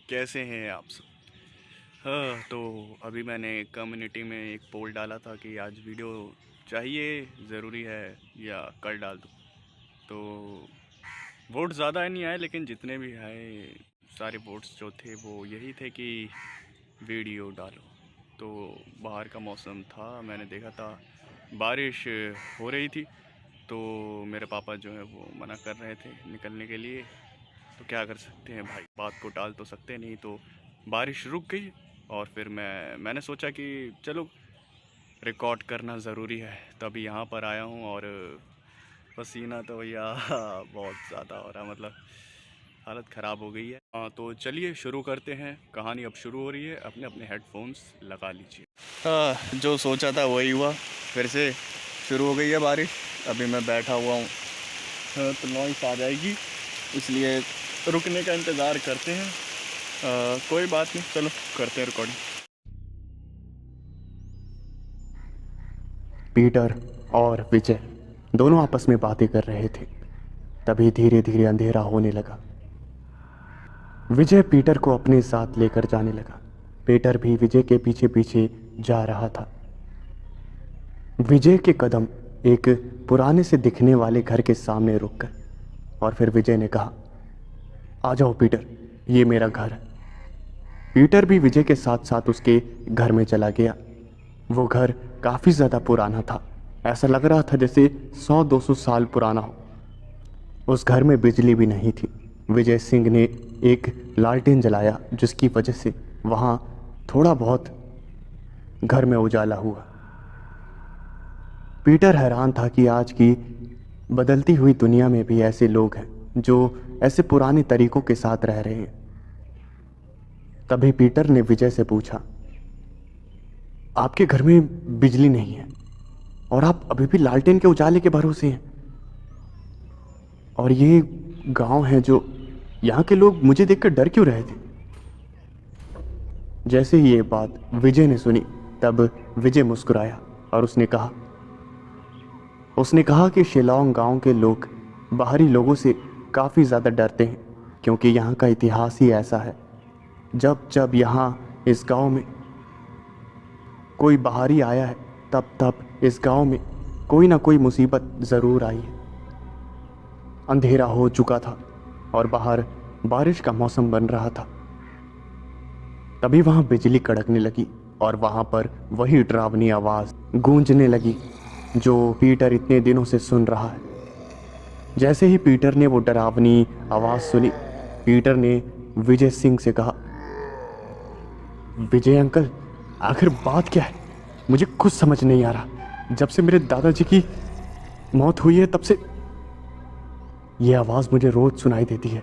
कैसे हैं आप सब। हाँ, तो अभी मैंने कम्युनिटी में एक पोल डाला था कि आज वीडियो चाहिए, ज़रूरी है या कल डाल दूँ। तो वोट ज़्यादा नहीं आए, लेकिन जितने भी आए सारे वोट्स जो थे वो यही थे कि वीडियो डालो। तो बाहर का मौसम था, मैंने देखा था बारिश हो रही थी, तो मेरे पापा जो है वो मना कर रहे थे निकलने के लिए। तो क्या कर सकते हैं भाई, बात को टाल तो सकते नहीं। तो बारिश रुक गई और फिर मैंने सोचा कि चलो रिकॉर्ड करना ज़रूरी है, तभी यहाँ पर आया हूँ। और पसीना तो भैया बहुत ज़्यादा हो रहा, मतलब हालत ख़राब हो गई है। हाँ, तो चलिए शुरू करते हैं, कहानी अब शुरू हो रही है। अपने अपने हेडफोन्स लगा लीजिए। हाँ, जो सोचा था वही हुआ, फिर से शुरू हो गई है बारिश। अभी मैं बैठा हुआ हूँ, हाँ, तो नॉइस आ जाएगी, इसलिए रुकने का इंतज़ार करते हैं। कोई बात नहीं, चलो करते हैं रिकॉर्डिंग। पीटर और विजय दोनों आपस में बातें कर रहे थे। तभी धीरे धीरे अंधेरा होने लगा। विजय पीटर को अपने साथ लेकर जाने लगा। पीटर भी विजय के पीछे पीछे जा रहा था। विजय के कदम एक पुराने से दिखने वाले घर के सामने रुक गए और फिर विजय ने कहा, आ जाओ पीटर, ये मेरा घर है। पीटर भी विजय के साथ साथ उसके घर में चला गया। वो घर काफ़ी ज़्यादा पुराना था। ऐसा लग रहा था जैसे 100-200 साल पुराना हो। उस घर में बिजली भी नहीं थी। विजय सिंह ने एक लालटेन जलाया, जिसकी वजह से वहाँ थोड़ा बहुत घर में उजाला हुआ। पीटर हैरान था कि आज की बदलती हुई दुनिया में भी ऐसे लोग हैं जो ऐसे पुराने तरीकों के साथ रह रहे हैं। तभी पीटर ने विजय से पूछा, आपके घर में बिजली नहीं है और आप अभी भी लालटेन के उजाले के भरोसे हैं, और ये गांव है जो यहाँ के लोग मुझे देखकर डर क्यों रहे थे? जैसे ही ये बात विजय ने सुनी, तब विजय मुस्कुराया और उसने कहा कि शिलोंग गांव के लोग बाहरी लोगों से काफ़ी ज़्यादा डरते हैं, क्योंकि यहाँ का इतिहास ही ऐसा है। जब जब यहाँ इस गांव में कोई बाहरी आया है, तब तब इस गांव में कोई ना कोई मुसीबत ज़रूर आई है। अंधेरा हो चुका था और बाहर बारिश का मौसम बन रहा था। तभी वहाँ बिजली कड़कने लगी और वहाँ पर वही डरावनी आवाज़ गूंजने लगी जो पीटर इतने दिनों से सुन रहा है। जैसे ही पीटर ने वो डरावनी आवाज़ सुनी, पीटर ने विजय सिंह से कहा, विजय अंकल, आखिर बात क्या है? मुझे कुछ समझ नहीं आ रहा। जब से मेरे दादाजी की मौत हुई है, तब से ये आवाज़ मुझे रोज़ सुनाई देती है,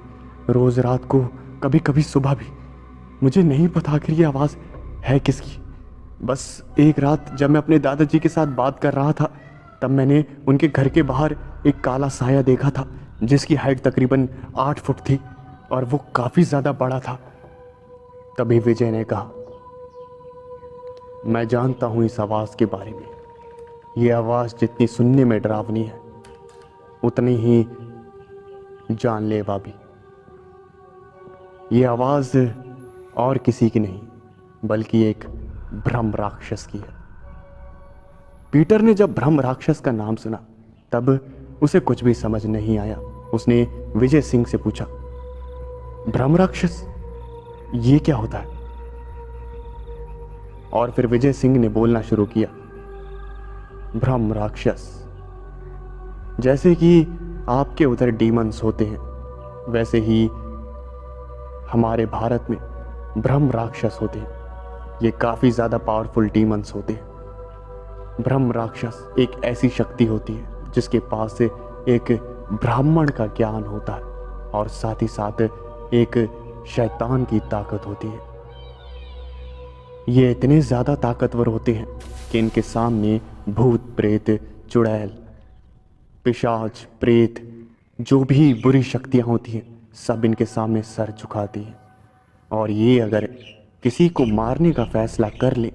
रोज़ रात को, कभी कभी सुबह भी। मुझे नहीं पता आखिर ये आवाज़ है किसकी। बस एक रात जब मैं अपने दादाजी के साथ बात कर रहा था, तब मैंने उनके घर के बाहर एक काला साया देखा था, जिसकी हाइट तकरीबन 8 फुट थी और वो काफ़ी ज़्यादा बड़ा था। तभी विजय ने कहा, मैं जानता हूँ इस आवाज़ के बारे में। ये आवाज़ जितनी सुनने में डरावनी है, उतनी ही जानलेवा भी। ये आवाज़ और किसी की नहीं, बल्कि एक ब्रह्म राक्षस की है। पीटर ने जब ब्रह्म राक्षस का नाम सुना, तब उसे कुछ भी समझ नहीं आया। उसने विजय सिंह से पूछा, ब्रह्म राक्षस, ये क्या होता है? और फिर विजय सिंह ने बोलना शुरू किया, ब्रह्म राक्षस, जैसे कि आपके उधर डीमंस होते हैं, वैसे ही हमारे भारत में ब्रह्म राक्षस होते हैं। ये काफ़ी ज़्यादा पावरफुल डीमंस होते हैं। ब्रह्म राक्षस एक ऐसी शक्ति होती है जिसके पास से एक ब्राह्मण का ज्ञान होता है और साथ ही साथ एक शैतान की ताकत होती है। ये इतने ज़्यादा ताकतवर होते हैं कि इनके सामने भूत प्रेत, चुड़ैल, पिशाच, प्रेत, जो भी बुरी शक्तियाँ होती हैं, सब इनके सामने सर झुकाती हैं। और ये अगर किसी को मारने का फैसला कर ले,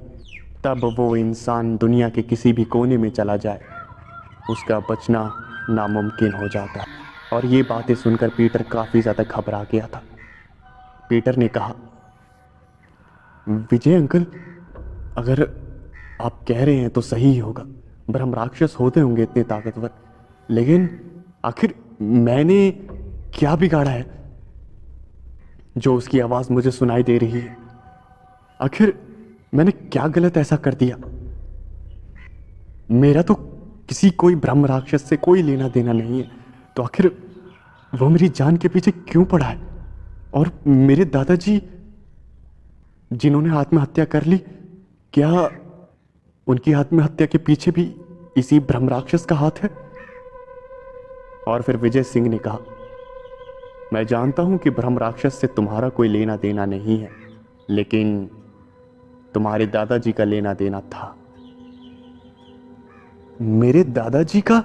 तब वो इंसान दुनिया के किसी भी कोने में चला जाए, उसका बचना नामुमकिन हो जाता है। और ये बातें सुनकर पीटर काफ़ी ज़्यादा घबरा गया था। पीटर ने कहा, विजय अंकल, अगर आप कह रहे हैं तो सही ही होगा। ब्रह्म राक्षस होते होंगे इतने ताकतवर, लेकिन आखिर मैंने क्या बिगाड़ा है जो उसकी आवाज़ मुझे सुनाई दे रही है? आखिर मैंने क्या गलत ऐसा कर दिया? मेरा तो किसी कोई ब्रह्म राक्षस से कोई लेना देना नहीं है, तो आखिर वो मेरी जान के पीछे क्यों पड़ा है? और मेरे दादाजी जिन्होंने आत्महत्या कर ली, क्या उनकी आत्महत्या के पीछे भी इसी ब्रह्म राक्षस का हाथ है? और फिर विजय सिंह ने कहा, मैं जानता हूं कि ब्रह्म राक्षस से तुम्हारा कोई लेना देना नहीं है, लेकिन तुम्हारे दादाजी का लेना देना था। मेरे दादाजी का?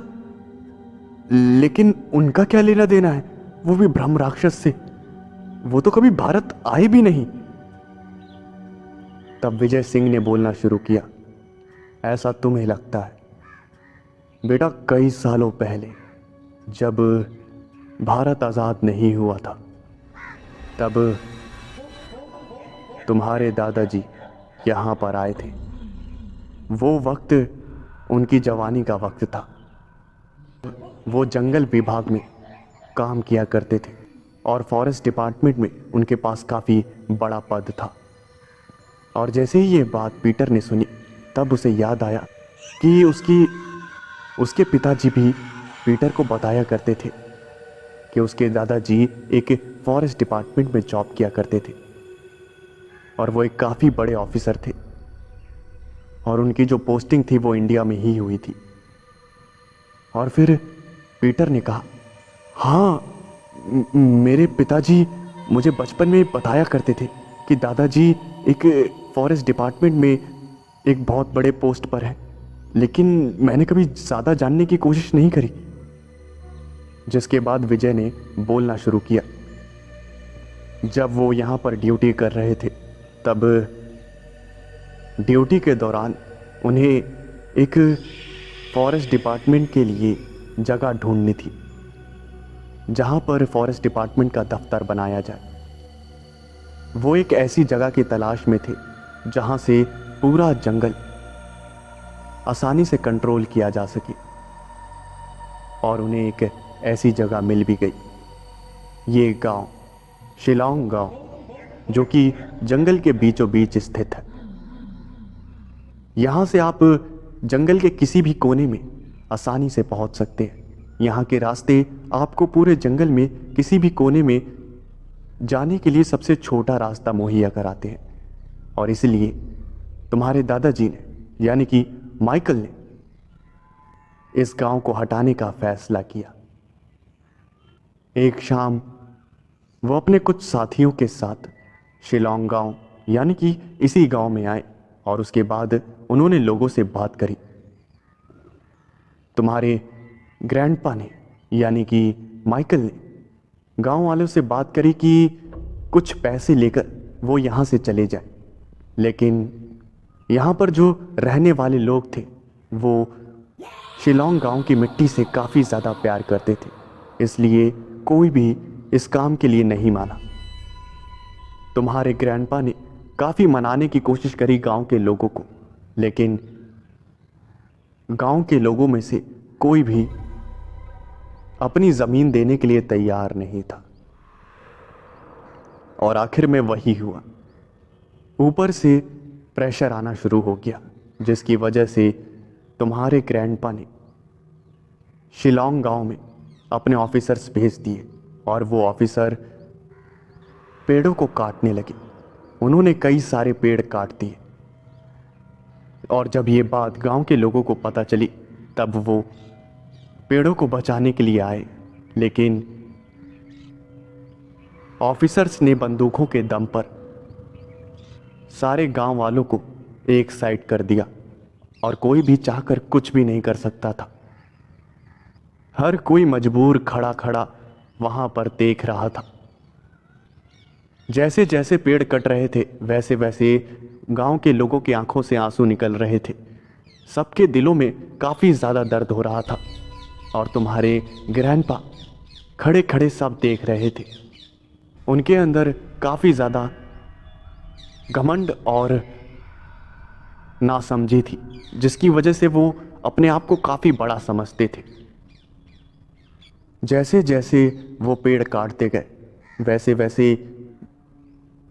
लेकिन उनका क्या लेना देना है, वो भी ब्रह्म राक्षस से? वो तो कभी भारत आए भी नहीं। तब विजय सिंह ने बोलना शुरू किया, ऐसा तुम्हें लगता है बेटा, कई सालों पहले जब भारत आज़ाद नहीं हुआ था, तब तुम्हारे दादाजी यहाँ पर आए थे। वो वक्त उनकी जवानी का वक्त था। वो जंगल विभाग में काम किया करते थे और फॉरेस्ट डिपार्टमेंट में उनके पास काफ़ी बड़ा पद था। और जैसे ही ये बात पीटर ने सुनी, तब उसे याद आया कि उसके पिताजी भी पीटर को बताया करते थे कि उसके दादाजी एक फॉरेस्ट डिपार्टमेंट में जॉब किया करते थे और वो एक काफ़ी बड़े ऑफिसर थे, और उनकी जो पोस्टिंग थी वो इंडिया में ही हुई थी। और फिर पीटर ने कहा, हाँ, मेरे पिताजी मुझे बचपन में बताया करते थे कि दादाजी एक फॉरेस्ट डिपार्टमेंट में एक बहुत बड़े पोस्ट पर है, लेकिन मैंने कभी ज़्यादा जानने की कोशिश नहीं करी। जिसके बाद विजय ने बोलना शुरू किया, जब वो यहाँ पर ड्यूटी कर रहे थे, तब ड्यूटी के दौरान उन्हें एक फॉरेस्ट डिपार्टमेंट के लिए जगह ढूंढनी थी जहाँ पर फॉरेस्ट डिपार्टमेंट का दफ्तर बनाया जाए। वो एक ऐसी जगह की तलाश में थे जहाँ से पूरा जंगल आसानी से कंट्रोल किया जा सके, और उन्हें एक ऐसी जगह मिल भी गई। ये गांव शिलांग गांव, जो कि जंगल के बीचों बीच स्थित है। यहाँ से आप जंगल के किसी भी कोने में आसानी से पहुँच सकते हैं। यहाँ के रास्ते आपको पूरे जंगल में किसी भी कोने में जाने के लिए सबसे छोटा रास्ता मुहैया कराते हैं। और इसलिए तुम्हारे दादाजी ने, यानी कि माइकल ने, इस गांव को हटाने का फैसला किया। एक शाम वो अपने कुछ साथियों के साथ शिलांग गांव, यानी कि इसी गांव में आए, और उसके बाद उन्होंने लोगों से बात करी। तुम्हारे ग्रैंडपा ने, यानी कि माइकल ने, गांव वालों से बात करी कि कुछ पैसे लेकर वो यहाँ से चले जाए, लेकिन यहाँ पर जो रहने वाले लोग थे वो शिलांग गांव की मिट्टी से काफ़ी ज़्यादा प्यार करते थे, इसलिए कोई भी इस काम के लिए नहीं माना। तुम्हारे ग्रैंडपा ने काफ़ी मनाने की कोशिश करी गांव के लोगों को, लेकिन गांव के लोगों में से कोई भी अपनी ज़मीन देने के लिए तैयार नहीं था। और आखिर में वही हुआ। ऊपर से प्रेशर आना शुरू हो गया, जिसकी वजह से तुम्हारे ग्रैंडपा ने शिलांग गांव में अपने ऑफिसर्स भेज दिए, और वो ऑफिसर पेड़ों को काटने लगे। उन्होंने कई सारे पेड़ काट दिए, और जब ये बात गांव के लोगों को पता चली, तब वो पेड़ों को बचाने के लिए आए, लेकिन ऑफिसर्स ने बंदूकों के दम पर सारे गांव वालों को एक साइड कर दिया, और कोई भी चाहकर कुछ भी नहीं कर सकता था। हर कोई मजबूर खड़ा खड़ा वहां पर देख रहा था। जैसे जैसे पेड़ कट रहे थे, वैसे वैसे गांव के लोगों की आंखों से आंसू निकल रहे थे। सबके दिलों में काफ़ी ज़्यादा दर्द हो रहा था, और तुम्हारे ग्रैंडपा खड़े खड़े सब देख रहे थे। उनके अंदर काफ़ी ज़्यादा घमंड और नासमझी थी, जिसकी वजह से वो अपने आप को काफ़ी बड़ा समझते थे। जैसे जैसे वो पेड़ काटते गए वैसे वैसे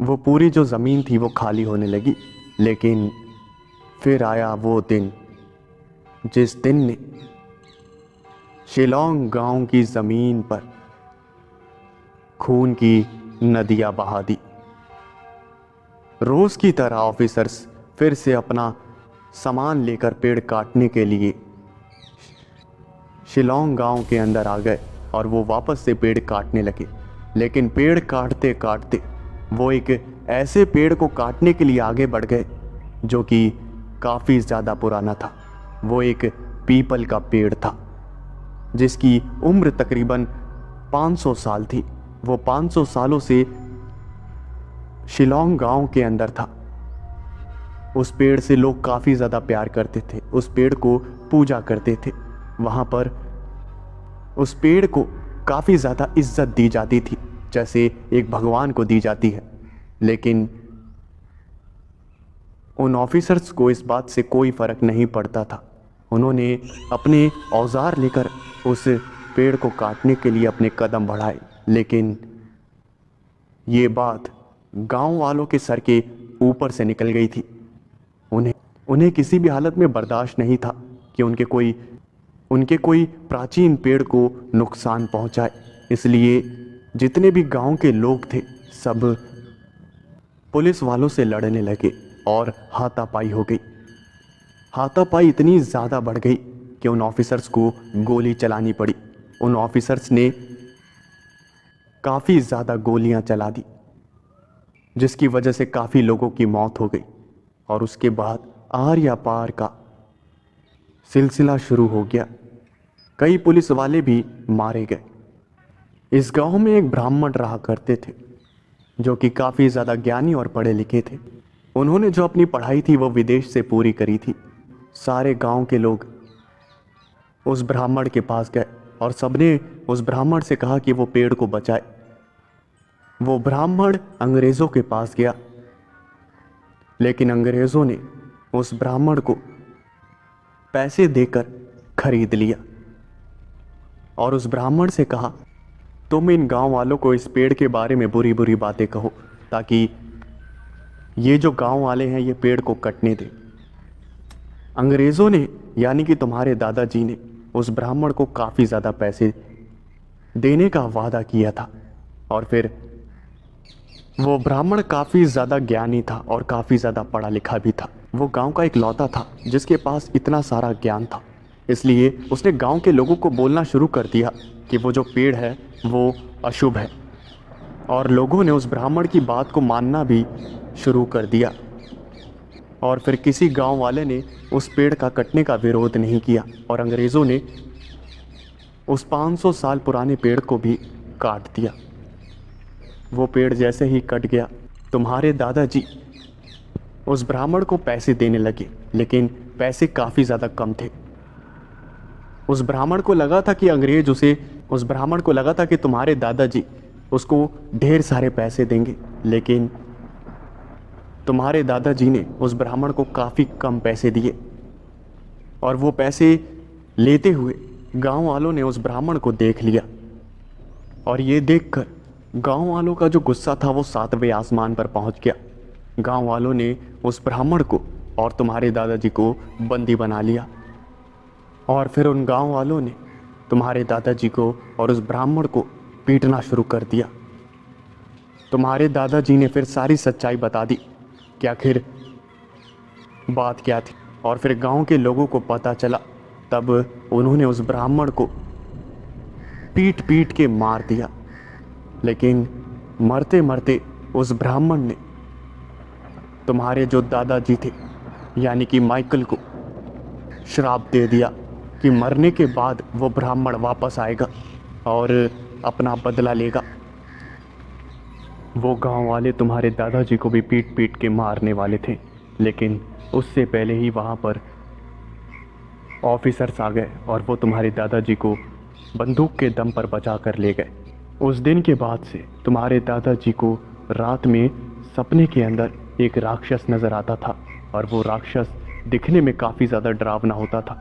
वो पूरी जो ज़मीन थी वो खाली होने लगी। लेकिन फिर आया वो दिन जिस दिन ने शिलोंग गांव की ज़मीन पर खून की नदियां बहा दी। रोज़ की तरह ऑफिसर्स फिर से अपना सामान लेकर पेड़ काटने के लिए शिलोंग गांव के अंदर आ गए और वो वापस से पेड़ काटने लगे। लेकिन पेड़ काटते काटते वो एक ऐसे पेड़ को काटने के लिए आगे बढ़ गए जो कि काफ़ी ज़्यादा पुराना था। वो एक पीपल का पेड़ था जिसकी उम्र तकरीबन 500 साल थी। वो 500 सालों से शिलोंग गांव के अंदर था। उस पेड़ से लोग काफ़ी ज़्यादा प्यार करते थे, उस पेड़ को पूजा करते थे। वहाँ पर उस पेड़ को काफ़ी ज़्यादा इज्जत दी जाती थी, जैसे एक भगवान को दी जाती है। लेकिन उन ऑफिसर्स को इस बात से कोई फ़र्क नहीं पड़ता था। उन्होंने अपने औजार लेकर उस पेड़ को काटने के लिए अपने कदम बढ़ाए। लेकिन ये बात गांव वालों के सर के ऊपर से निकल गई थी। उन्हें किसी भी हालत में बर्दाश्त नहीं था कि उनके कोई प्राचीन पेड़ को नुकसान पहुंचाए। इसलिए जितने भी गांव के लोग थे सब पुलिस वालों से लड़ने लगे और हाथापाई हो गई। हाथापाई इतनी ज़्यादा बढ़ गई कि उन ऑफिसर्स को गोली चलानी पड़ी। उन ऑफिसर्स ने काफ़ी ज़्यादा गोलियां चला दी, जिसकी वजह से काफ़ी लोगों की मौत हो गई। और उसके बाद आर या पार का सिलसिला शुरू हो गया। कई पुलिस वाले भी मारे गए। इस गांव में एक ब्राह्मण रहा करते थे जो कि काफ़ी ज़्यादा ज्ञानी और पढ़े लिखे थे। उन्होंने जो अपनी पढ़ाई थी वो विदेश से पूरी करी थी। सारे गांव के लोग उस ब्राह्मण के पास गए और सबने उस ब्राह्मण से कहा कि वो पेड़ को बचाए। वो ब्राह्मण अंग्रेज़ों के पास गया, लेकिन अंग्रेज़ों ने उस ब्राह्मण को पैसे देकर खरीद लिया और उस ब्राह्मण से कहा, तुम इन गांव वालों को इस पेड़ के बारे में बुरी बुरी बातें कहो ताकि ये जो गांव वाले हैं ये पेड़ को कटने दें। अंग्रेज़ों ने यानी कि तुम्हारे दादाजी ने उस ब्राह्मण को काफ़ी ज़्यादा पैसे देने का वादा किया था। और फिर वो ब्राह्मण काफ़ी ज़्यादा ज्ञानी था और काफ़ी ज़्यादा पढ़ा लिखा भी था। वो गांव का इकलौता था जिसके पास इतना सारा ज्ञान था। इसलिए उसने गांव के लोगों को बोलना शुरू कर दिया कि वो जो पेड़ है वो अशुभ है। और लोगों ने उस ब्राह्मण की बात को मानना भी शुरू कर दिया। और फिर किसी गांव वाले ने उस पेड़ का कटने का विरोध नहीं किया और अंग्रेज़ों ने उस 500 साल पुराने पेड़ को भी काट दिया। वो पेड़ जैसे ही कट गया, तुम्हारे दादाजी उस ब्राह्मण को पैसे देने लगे, लेकिन पैसे काफ़ी ज़्यादा कम थे। उस ब्राह्मण को लगा था कि तुम्हारे दादाजी उसको ढेर सारे पैसे देंगे, लेकिन तुम्हारे दादाजी ने उस ब्राह्मण को काफ़ी कम पैसे दिए। और वो पैसे लेते हुए गांव वालों ने उस ब्राह्मण को देख लिया और ये देखकर गांव वालों का जो गुस्सा था वो 7वें आसमान पर पहुंच गया। गांव वालों ने उस ब्राह्मण को और तुम्हारे दादाजी को बंदी बना लिया। और फिर उन गांव वालों ने तुम्हारे दादाजी को और उस ब्राह्मण को पीटना शुरू कर दिया। तुम्हारे दादाजी ने फिर सारी सच्चाई बता दी कि आखिर बात क्या थी। और फिर गांव के लोगों को पता चला, तब उन्होंने उस ब्राह्मण को पीट पीट के मार दिया। लेकिन मरते मरते उस ब्राह्मण ने तुम्हारे जो दादाजी थे यानी कि माइकल को श्राप दे दिया कि मरने के बाद वो ब्राह्मण वापस आएगा और अपना बदला लेगा। वो गांव वाले तुम्हारे दादाजी को भी पीट पीट के मारने वाले थे, लेकिन उससे पहले ही वहाँ पर ऑफिसर्स आ गए और वो तुम्हारे दादाजी को बंदूक के दम पर बचा कर ले गए। उस दिन के बाद से तुम्हारे दादाजी को रात में सपने के अंदर एक राक्षस नज़र आता था और वो राक्षस दिखने में काफ़ी ज़्यादा डरावना होता था।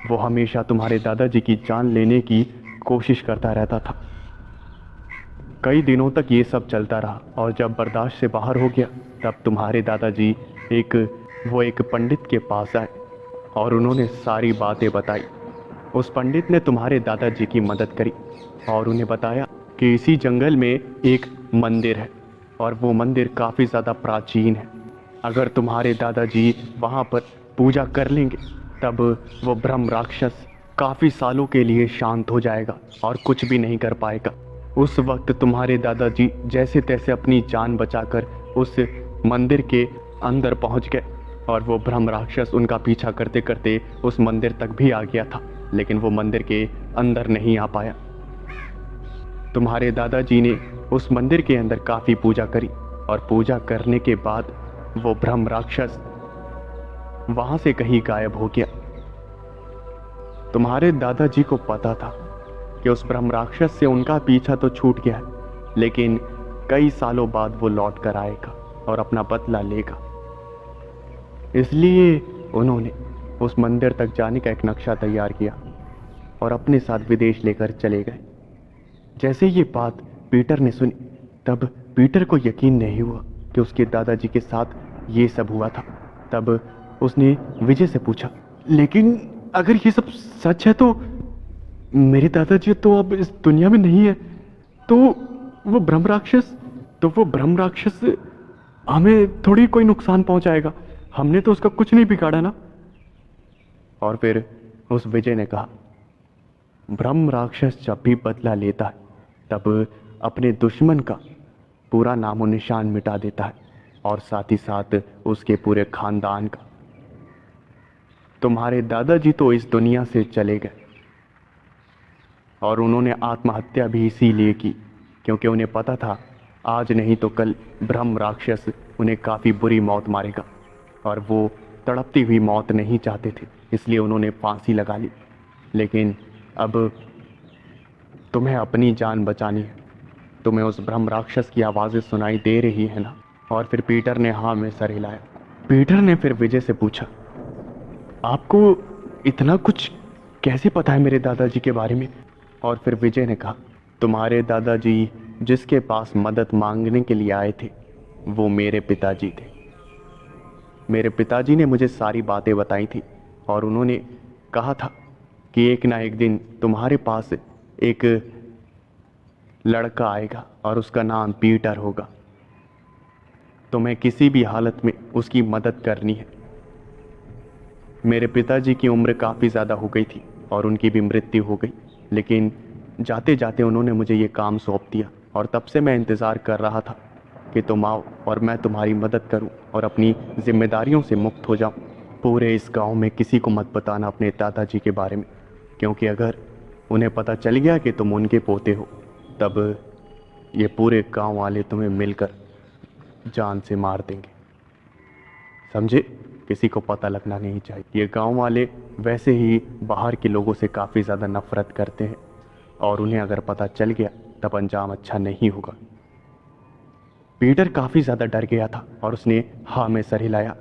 वो हमेशा तुम्हारे दादाजी की जान लेने की कोशिश करता रहता था। कई दिनों तक ये सब चलता रहा और जब बर्दाश्त से बाहर हो गया तब तुम्हारे दादाजी एक पंडित के पास आए और उन्होंने सारी बातें बताई। उस पंडित ने तुम्हारे दादाजी की मदद करी और उन्हें बताया कि इसी जंगल में एक मंदिर है और वो मंदिर काफ़ी ज़्यादा प्राचीन है। अगर तुम्हारे दादाजी वहाँ पर पूजा कर लेंगे तब वो ब्रह्म राक्षस काफ़ी सालों के लिए शांत हो जाएगा और कुछ भी नहीं कर पाएगा। उस वक्त तुम्हारे दादाजी जैसे तैसे अपनी जान बचाकर उस मंदिर के अंदर पहुंच गए और वो ब्रह्म राक्षस उनका पीछा करते करते उस मंदिर तक भी आ गया था, लेकिन वो मंदिर के अंदर नहीं आ पाया। तुम्हारे दादाजी ने उस मंदिर के अंदर काफ़ी पूजा करी और पूजा करने के बाद वो ब्रह्म राक्षस वहाँ से कहीं गायब हो गया। तुम्हारे दादाजी को पता था कि उस ब्रह्म राक्षस से उनका पीछा तो छूट गया है, लेकिन कई सालों बाद वो लौट कर आएगा और अपना बदला लेगा। इसलिए उन्होंने उस मंदिर तक जाने का एक नक्शा तैयार किया और अपने साथ विदेश लेकर चले गए। जैसे ये बात पीटर ने सुनी तब पीटर को यकीन नहीं हुआ कि उसके दादाजी के साथ ये सब हुआ था। तब उसने विजय से पूछा, लेकिन अगर ये सब सच है तो मेरे दादाजी तो अब इस दुनिया में नहीं है, तो वो ब्रह्म राक्षस हमें थोड़ी कोई नुकसान पहुंचाएगा, हमने तो उसका कुछ नहीं बिगाड़ा ना। और फिर उस विजय ने कहा, ब्रह्म राक्षस जब भी बदला लेता है तब अपने दुश्मन का पूरा नामो निशान मिटा देता है और साथ ही साथ उसके पूरे खानदान का। तुम्हारे दादाजी तो इस दुनिया से चले गए और उन्होंने आत्महत्या भी इसीलिए की क्योंकि उन्हें पता था आज नहीं तो कल ब्रह्म राक्षस उन्हें काफ़ी बुरी मौत मारेगा और वो तड़पती हुई मौत नहीं चाहते थे, इसलिए उन्होंने फांसी लगा ली। लेकिन अब तुम्हें अपनी जान बचानी है, तुम्हें उस ब्रह्म राक्षस की आवाज़ें सुनाई दे रही है ना। और फिर पीटर ने हाँ में सर हिलाया। पीटर ने फिर विजय से पूछा, आपको इतना कुछ कैसे पता है मेरे दादाजी के बारे में? और फिर विजय ने कहा, तुम्हारे दादाजी जिसके पास मदद मांगने के लिए आए थे वो मेरे पिताजी थे। मेरे पिताजी ने मुझे सारी बातें बताई थी और उन्होंने कहा था कि एक ना एक दिन तुम्हारे पास एक लड़का आएगा और उसका नाम पीटर होगा। तुम्हें किसी भी हालत में उसकी मदद करनी है। मेरे पिताजी की उम्र काफ़ी ज़्यादा हो गई थी और उनकी भी मृत्यु हो गई, लेकिन जाते जाते उन्होंने मुझे ये काम सौंप दिया और तब से मैं इंतज़ार कर रहा था कि तुम आओ और मैं तुम्हारी मदद करूं और अपनी जिम्मेदारियों से मुक्त हो जाऊं। पूरे इस गांव में किसी को मत बताना अपने दादाजी के बारे में, क्योंकि अगर उन्हें पता चल गया कि तुम उनके पोते हो तब ये पूरे गांव वाले तुम्हें मिलकर जान से मार देंगे। समझे? किसी को पता लगना नहीं चाहिए। ये गांव वाले वैसे ही बाहर के लोगों से काफ़ी ज़्यादा नफरत करते हैं और उन्हें अगर पता चल गया तब अंजाम अच्छा नहीं होगा। पीटर काफ़ी ज़्यादा डर गया था और उसने हाँ में सर हिलाया।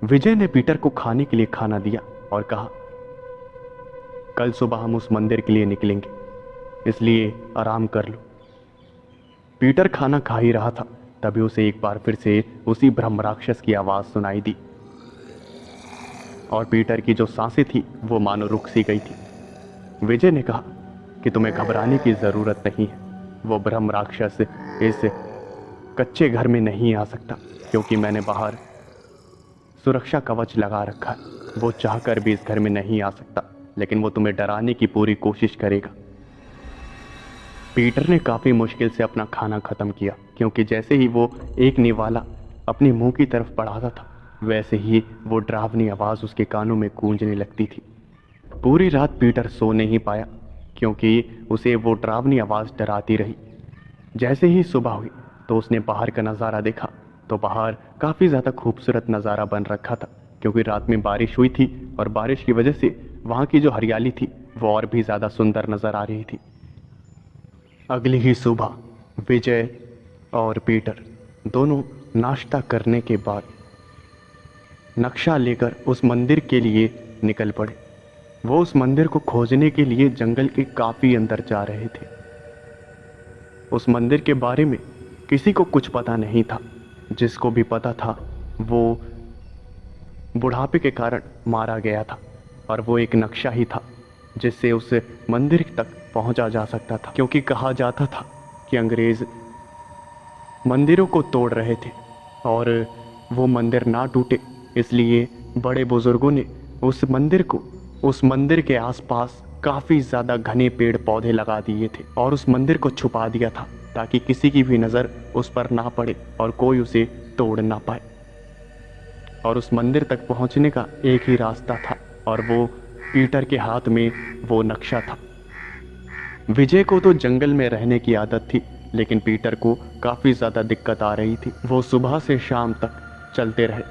विजय ने पीटर को खाने के लिए खाना दिया और कहा, कल सुबह हम उस मंदिर के लिए निकलेंगे, इसलिए आराम कर लो। पीटर खाना खा ही रहा था तभी उसे एक बार फिर से उसी ब्रह्म राक्षस की आवाज़ सुनाई दी और पीटर की जो सांसें थी वो मानो रुक सी गई थी। विजय ने कहा कि तुम्हें घबराने की ज़रूरत नहीं है, वो ब्रह्म राक्षस इस कच्चे घर में नहीं आ सकता क्योंकि मैंने बाहर सुरक्षा कवच लगा रखा है। वो चाहकर भी इस घर में नहीं आ सकता, लेकिन वो तुम्हें डराने की पूरी कोशिश करेगा। पीटर ने काफ़ी मुश्किल से अपना खाना ख़त्म किया क्योंकि जैसे ही वो एक निवाला अपने मुंह की तरफ बढ़ाता था वैसे ही वो डरावनी आवाज़ उसके कानों में गूंजने लगती थी। पूरी रात पीटर सो नहीं पाया क्योंकि उसे वो डरावनी आवाज़ डराती रही। जैसे ही सुबह हुई तो उसने बाहर का नज़ारा देखा तो बाहर काफ़ी ज़्यादा खूबसूरत नज़ारा बन रखा था क्योंकि रात में बारिश हुई थी और बारिश की वजह से वहाँ की जो हरियाली थी वो और भी ज़्यादा सुंदर नज़र आ रही थी। अगली ही सुबह विजय और पीटर दोनों नाश्ता करने के बाद नक्शा लेकर उस मंदिर के लिए निकल पड़े। वो उस मंदिर को खोजने के लिए जंगल के काफ़ी अंदर जा रहे थे। उस मंदिर के बारे में किसी को कुछ पता नहीं था। जिसको भी पता था वो बुढ़ापे के कारण मारा गया था, और वो एक नक्शा ही था जिससे उस मंदिर तक पहुंचा जा सकता था, क्योंकि कहा जाता था कि अंग्रेज़ मंदिरों को तोड़ रहे थे और वो मंदिर ना टूटे, इसलिए बड़े बुजुर्गों ने उस मंदिर के आसपास काफ़ी ज़्यादा घने पेड़ पौधे लगा दिए थे और उस मंदिर को छुपा दिया था ताकि किसी की भी नज़र उस पर ना पड़े और कोई उसे तोड़ ना पाए। और उस मंदिर तक पहुंचने का एक ही रास्ता था, और वो पीटर के हाथ में वो नक्शा था। विजय को तो जंगल में रहने की आदत थी, लेकिन पीटर को काफ़ी ज़्यादा दिक्कत आ रही थी। वो सुबह से शाम तक चलते रहे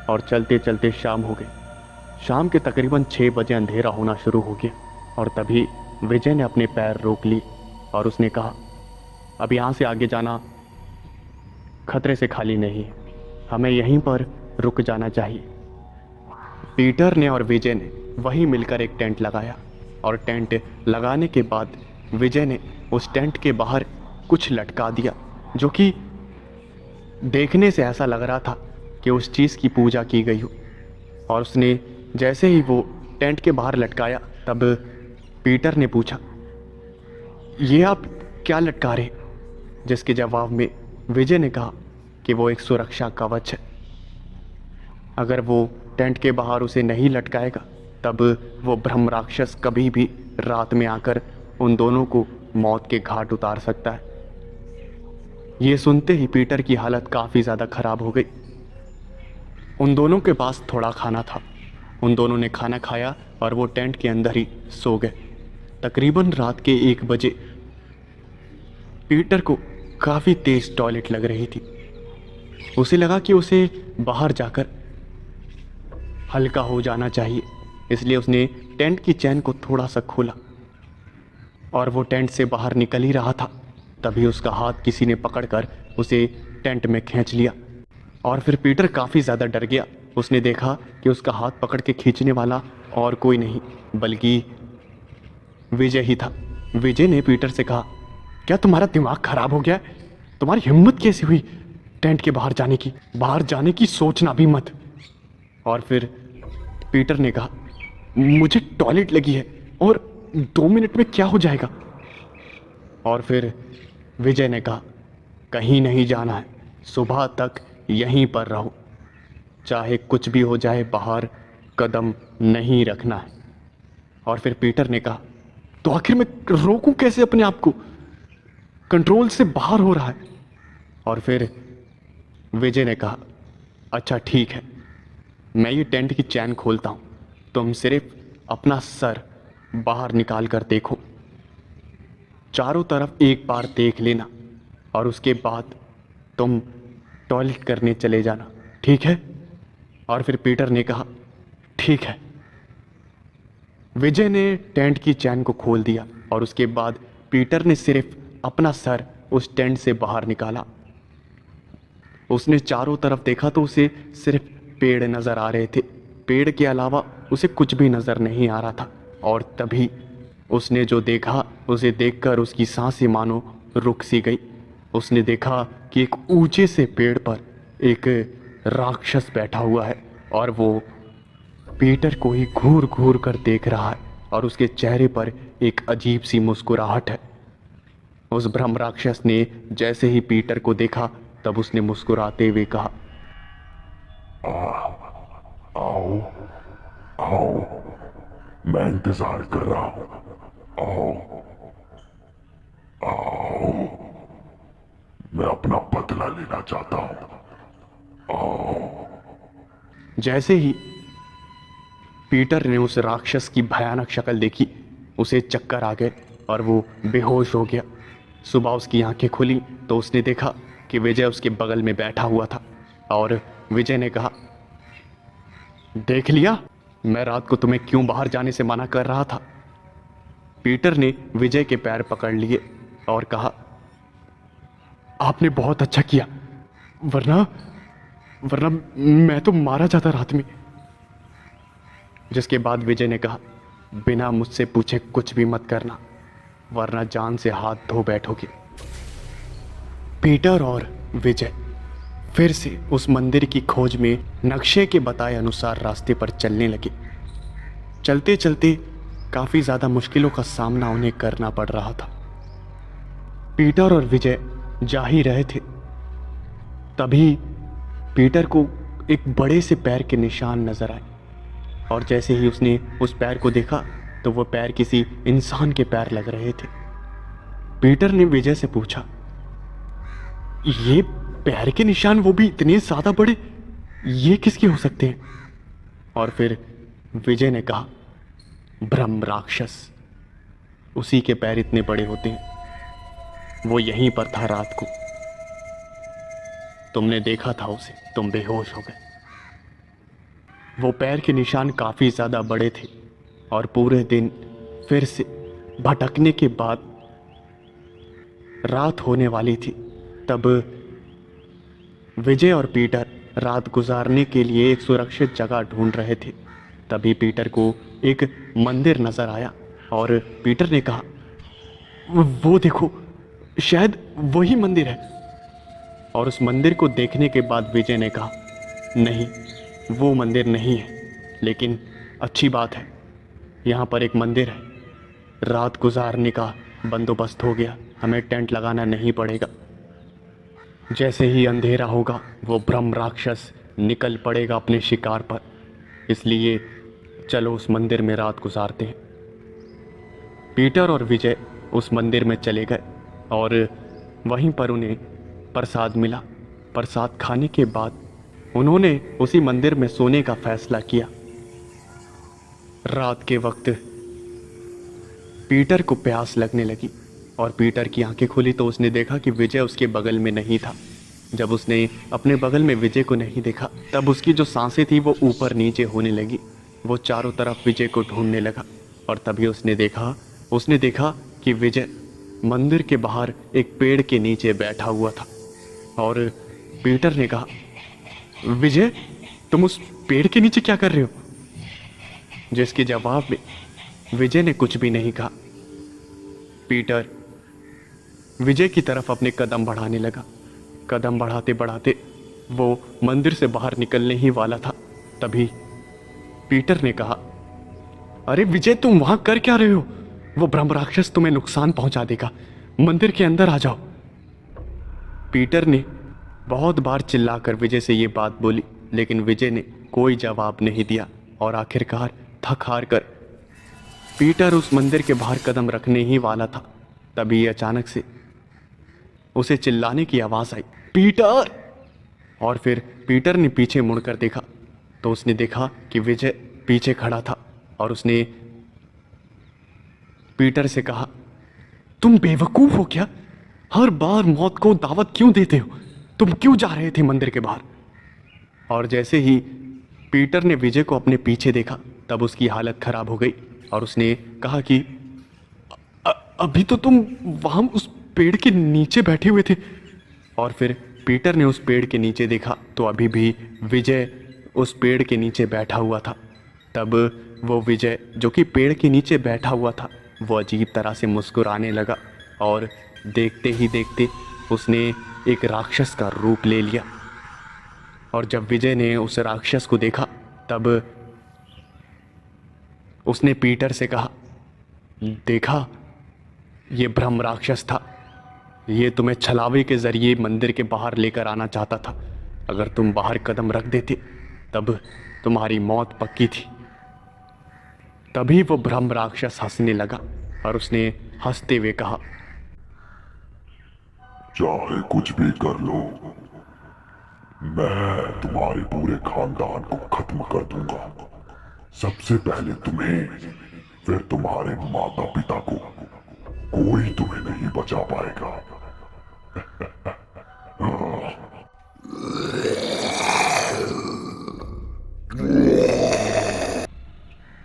और चलते चलते शाम हो गई। शाम के तकरीबन 6 बजे अंधेरा होना शुरू हो गया, और तभी विजय ने अपने पैर रोक लिए और उसने कहा, अब यहाँ से आगे जाना खतरे से खाली नहीं है, हमें यहीं पर रुक जाना चाहिए। पीटर ने और विजय ने वहीं मिलकर एक टेंट लगाया, और टेंट लगाने के बाद विजय ने उस टेंट के बाहर कुछ लटका दिया, जो कि देखने से ऐसा लग रहा था कि उस चीज़ की पूजा की गई हो। और उसने जैसे ही वो टेंट के बाहर लटकाया, तब पीटर ने पूछा, ये आप क्या लटका रहे? जिसके जवाब में विजय ने कहा कि वो एक सुरक्षा कवच है। अगर वो टेंट के बाहर उसे नहीं लटकाएगा, तब वो ब्रह्म राक्षस कभी भी रात में आकर उन दोनों को मौत के घाट उतार सकता है। ये सुनते ही पीटर की हालत काफ़ी ज़्यादा खराब हो गई। उन दोनों के पास थोड़ा खाना था। उन दोनों ने खाना खाया और वो टेंट के अंदर ही सो गए। तकरीबन रात के 1 बजे पीटर को काफ़ी तेज़ टॉयलेट लग रही थी। उसे लगा कि उसे बाहर जाकर हल्का हो जाना चाहिए, इसलिए उसने टेंट की चैन को थोड़ा सा खोला और वो टेंट से बाहर निकल ही रहा था, तभी उसका हाथ किसी ने पकड़कर उसे टेंट में खींच लिया। और फिर पीटर काफ़ी ज़्यादा डर गया। उसने देखा कि उसका हाथ पकड़ के खींचने वाला और कोई नहीं बल्कि विजय ही था। विजय ने पीटर से कहा, क्या तुम्हारा दिमाग खराब हो गया है? तुम्हारी हिम्मत कैसी हुई टेंट के बाहर जाने की? बाहर जाने की सोचना भी मत। और फिर पीटर ने कहा, मुझे टॉयलेट लगी है और 2 मिनट में क्या हो जाएगा? और फिर विजय ने कहा, कहीं नहीं जाना है, सुबह तक यहीं पर रहो, चाहे कुछ भी हो जाए, बाहर कदम नहीं रखना है। और फिर पीटर ने कहा, तो आखिर मैं रोकूं कैसे अपने आप को? कंट्रोल से बाहर हो रहा है। और फिर विजय ने कहा, अच्छा ठीक है, मैं ये टेंट की चैन खोलता हूँ, तुम सिर्फ अपना सर बाहर निकाल कर देखो, चारों तरफ एक बार देख लेना और उसके बाद तुम टॉयलेट करने चले जाना, ठीक है? और फिर पीटर ने कहा, ठीक है। विजय ने टेंट की चैन को खोल दिया और उसके बाद पीटर ने सिर्फ अपना सर उस टेंट से बाहर निकाला। उसने चारों तरफ देखा तो उसे सिर्फ पेड़ नज़र आ रहे थे, पेड़ के अलावा उसे कुछ भी नज़र नहीं आ रहा था। और तभी उसने जो देखा, उसे देखकर उसकी सांसें मानो रुक सी गई। उसने देखा कि एक ऊंचे से पेड़ पर एक राक्षस बैठा हुआ है और वो पीटर को ही घूर घूर कर देख रहा है और उसके चेहरे पर एक अजीब सी मुस्कुराहट है। उस ब्रह्म राक्षस ने जैसे ही पीटर को देखा, तब उसने मुस्कुराते हुए कहा, आओ आओ, मैं इंतजार कर रहा हूं, आओ आओ, मैं अपना बदला लेना चाहता हूं, आओ। जैसे ही पीटर ने उस राक्षस की भयानक शक्ल देखी, उसे चक्कर आ गए और वो बेहोश हो गया। सुबह उसकी आंखें खुली तो उसने देखा कि विजय उसके बगल में बैठा हुआ था और विजय ने कहा, देख लिया, मैं रात को तुम्हें क्यों बाहर जाने से मना कर रहा था। पीटर ने विजय के पैर पकड़ लिए और कहा, आपने बहुत अच्छा किया, वरना वरना मैं तो मारा जाता रात में। जिसके बाद विजय ने कहा, बिना मुझसे पूछे कुछ भी मत करना, वरना जान से हाथ धो बैठोगे। पीटर और विजय फिर से उस मंदिर की खोज में नक्शे के बताए अनुसार रास्ते पर चलने लगे। चलते चलते काफ़ी ज़्यादा मुश्किलों का सामना उन्हें करना पड़ रहा था। पीटर और विजय जा ही रहे थे, तभी पीटर को एक बड़े से पैर के निशान नजर आए, और जैसे ही उसने उस पैर को देखा तो वो पैर किसी इंसान के पैर लग रहे थे। पीटर ने विजय से पूछा, ये पैर के निशान, वो भी इतने ज़्यादा बड़े, ये किसके हो सकते हैं? और फिर विजय ने कहा, ब्रह्म राक्षस, उसी के पैर इतने बड़े होते हैं। वो यहीं पर था रात को, तुमने देखा था उसे, तुम बेहोश हो गए। वो पैर के निशान काफ़ी ज़्यादा बड़े थे, और पूरे दिन फिर से भटकने के बाद रात होने वाली थी। तब विजय और पीटर रात गुजारने के लिए एक सुरक्षित जगह ढूंढ रहे थे। तभी पीटर को एक मंदिर नजर आया, और पीटर ने कहा, वो देखो, शायद वही मंदिर है। और उस मंदिर को देखने के बाद विजय ने कहा, नहीं, वो मंदिर नहीं है, लेकिन अच्छी बात है, यहाँ पर एक मंदिर है, रात गुजारने का बंदोबस्त हो गया, हमें टेंट लगाना नहीं पड़ेगा। जैसे ही अंधेरा होगा वो ब्रह्म राक्षस निकल पड़ेगा अपने शिकार पर, इसलिए चलो उस मंदिर में रात गुजारते हैं। पीटर और विजय उस मंदिर में चले गए, और वहीं पर उन्हें प्रसाद मिला। प्रसाद खाने के बाद उन्होंने उसी मंदिर में सोने का फैसला किया। रात के वक्त पीटर को प्यास लगने लगी, और पीटर की आंखें खुली तो उसने देखा कि विजय उसके बगल में नहीं था। जब उसने अपने बगल में विजय को नहीं देखा, तब उसकी जो सांसें थी वो ऊपर नीचे होने लगी। वो चारों तरफ विजय को ढूंढने लगा, और तभी उसने देखा कि विजय मंदिर के बाहर एक पेड़ के नीचे बैठा हुआ था। और पीटर ने कहा, विजय, तुम उस पेड़ के नीचे क्या कर रहे हो? जिसके जवाब में विजय ने कुछ भी नहीं कहा। पीटर विजय की तरफ अपने कदम बढ़ाने लगा। कदम बढ़ाते बढ़ाते वो मंदिर से बाहर निकलने ही वाला था। तभी पीटर ने कहा, अरे विजय, तुम वहां कर क्या रहे हो? वो ब्रह्म राक्षस तुम्हें नुकसान पहुंचा देगा, मंदिर के अंदर आ जाओ। पीटर ने बहुत बार चिल्लाकर विजय से ये बात बोली, लेकिन विजय ने कोई जवाब नहीं दिया, और आखिरकार थक हार कर पीटर उस मंदिर के बाहर कदम रखने ही वाला था। तभी अचानक से उसे चिल्लाने की आवाज़ आई, पीटर! और फिर पीटर ने पीछे मुड़कर देखा तो उसने देखा कि विजय पीछे खड़ा था, और उसने पीटर से कहा, तुम बेवकूफ़ हो क्या? हर बार मौत को दावत क्यों देते हो? तुम क्यों जा रहे थे मंदिर के बाहर? और जैसे ही पीटर ने विजय को अपने पीछे देखा तब उसकी हालत खराब हो गई, और उसने कहा कि अभी तो तुम वहाँ उस पेड़ के नीचे बैठे हुए थे। और फिर पीटर ने उस पेड़ के नीचे देखा तो अभी भी विजय उस पेड़ के नीचे बैठा हुआ था। तब वो विजय जो कि पेड़ के नीचे बैठा हुआ था वो अजीब तरह से मुस्कुराने लगा, और देखते ही देखते उसने एक राक्षस का रूप ले लिया। और जब विजय ने उस राक्षस को देखा तब उसने पीटर से कहा, देखा, ये ब्रह्म राक्षस था, ये तुम्हें छलावे के जरिए मंदिर के बाहर लेकर आना चाहता था। अगर तुम बाहर कदम रख देते तब तुम्हारी मौत पक्की थी। तभी वो ब्रह्म राक्षस हंसने लगा, और उसने हंसते हुए कहा, चाहे कुछ भी कर लो, मैं तुम्हारे पूरे खानदान को खत्म कर दूंगा। सबसे पहले तुम्हें, फिर तुम्हारे माता पिता को। कोई तुम्हें नहीं बचा पाएगा।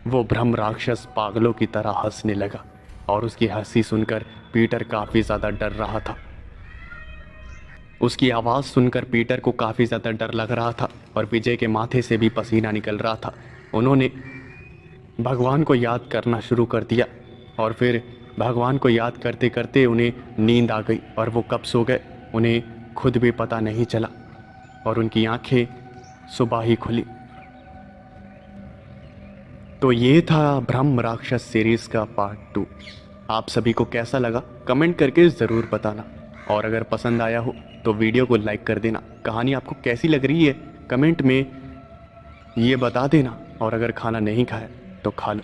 वो ब्रह्म राक्षस पागलों की तरह हंसने लगा, और उसकी हंसी सुनकर पीटर काफ़ी ज़्यादा डर रहा था। उसकी आवाज़ सुनकर पीटर को काफ़ी ज़्यादा डर लग रहा था और विजय के माथे से भी पसीना निकल रहा था। उन्होंने भगवान को याद करना शुरू कर दिया और फिर भगवान को याद करते करते उन्हें नींद आ गई और वो कब सो गए उन्हें खुद भी पता नहीं चला और उनकी आंखें सुबह ही खुली। तो ये था ब्रह्म राक्षस सीरीज़ का पार्ट 2। आप सभी को कैसा लगा कमेंट करके ज़रूर बताना और अगर पसंद आया हो तो वीडियो को लाइक कर देना। कहानी आपको कैसी लग रही है कमेंट में ये बता देना और अगर खाना नहीं खाया तो खा लो।